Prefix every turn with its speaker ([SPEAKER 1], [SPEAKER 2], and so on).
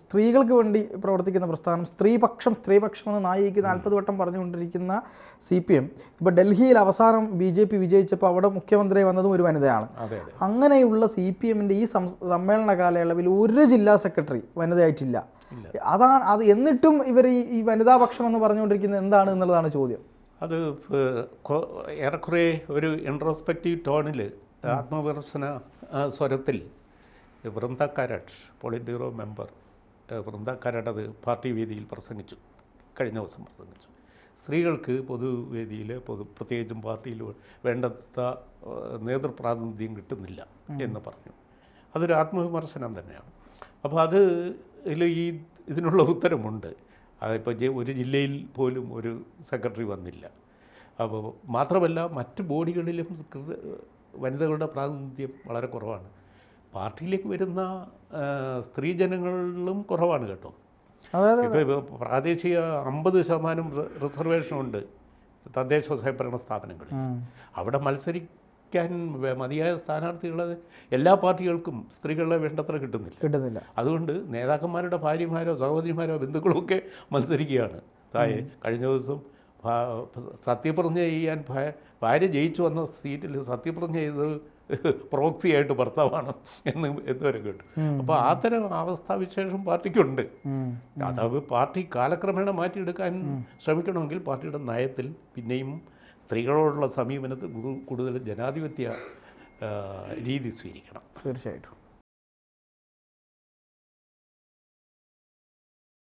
[SPEAKER 1] സ്ത്രീകൾക്ക് വേണ്ടി പ്രവർത്തിക്കുന്ന പ്രസ്ഥാനം സ്ത്രീപക്ഷം എന്ന് നായിക്ക് 40 വട്ടം പറഞ്ഞുകൊണ്ടിരിക്കുന്ന CPM ഇപ്പോൾ ഡൽഹിയിൽ അവസാനം BJP വിജയിച്ചപ്പോൾ അവിടെ മുഖ്യമന്ത്രി വന്നതും ഒരു വനിതയാണ്. അങ്ങനെയുള്ള CPMൻ്റെ ഈ സമ്മേളന കാലയളവിൽ ഒരു ജില്ലാ സെക്രട്ടറി വനിതയായിട്ടില്ല. അത് എന്നിട്ടും ഇവർ ഈ വനിതാപക്ഷം എന്ന് പറഞ്ഞുകൊണ്ടിരിക്കുന്നത് എന്താണ് എന്നുള്ളതാണ് ചോദ്യം.
[SPEAKER 2] അത് ഏറെക്കുറെ ഒരു ഇൻട്രോസ്പെക്റ്റീവ് ടോണിൽ ആത്മവിമർശന സ്വരത്തിൽ Vrinda Karat politburo member Vrinda Karat അത് പാർട്ടി വേദിയിൽ പ്രസംഗിച്ചു. കഴിഞ്ഞ ദിവസം പ്രസംഗിച്ചു. സ്ത്രീകൾക്ക് പൊതുവേദിയിൽ പ്രത്യേകിച്ചും പാർട്ടിയിൽ വേണ്ടത്ര നേതൃപ്രാതിനിധ്യം കിട്ടുന്നില്ല എന്ന് പറഞ്ഞു. അതൊരു ആത്മവിമർശനം തന്നെയാണ്. അപ്പോൾ ഇതിനുള്ള ഉത്തരമുണ്ട്. അതിപ്പോൾ ഒരു ജില്ലയിൽ പോലും ഒരു സെക്രട്ടറി വന്നില്ല. അപ്പോൾ മാത്രമല്ല മറ്റ് ബോഡികളിലും വനിതകളുടെ പ്രാതിനിധ്യം വളരെ കുറവാണ്. പാർട്ടിയിലേക്ക് വരുന്ന സ്ത്രീജനങ്ങളിലും കുറവാണ് കേട്ടോ. ഇപ്പോൾ പ്രാദേശിക 50% റിസർവേഷനുണ്ട് തദ്ദേശ സ്വയംഭരണ സ്ഥാപനങ്ങളിൽ. അവിടെ മത്സരിക്കാൻ മതിയായ സ്ഥാനാർത്ഥികൾ എല്ലാ പാർട്ടികൾക്കും സ്ത്രീകളെ വേണ്ടത്ര കിട്ടുന്നില്ല. അതുകൊണ്ട് നേതാക്കന്മാരുടെ ഭാര്യമാരോ സഹോദരിമാരോ ബന്ധുക്കളോ ഒക്കെ മത്സരിക്കുകയാണ്. കഴിഞ്ഞ ദിവസം സത്യപ്രതിജ്ഞ ചെയ്യാൻ ഭാര്യ ജയിച്ചു വന്ന സീറ്റിൽ സത്യപ്രതിജ്ഞ ചെയ്തത് പ്രോക്സിയായിട്ട് ഭർത്താവാണ് എന്നുവരെ കേട്ടു. അപ്പോൾ അത്തരം അവസ്ഥാവിശേഷം പാർട്ടിക്കുണ്ട്. അത് പാർട്ടി കാലക്രമേണ മാറ്റിയെടുക്കാൻ ശ്രമിക്കണമെങ്കിൽ പാർട്ടിയുടെ നയത്തിൽ പിന്നെയും സ്ത്രീകളോടുള്ള സമീപനത്തിൽ കൂടുതൽ ജനാധിപത്യ രീതി സ്വീകരിക്കണം.
[SPEAKER 1] തീർച്ചയായിട്ടും.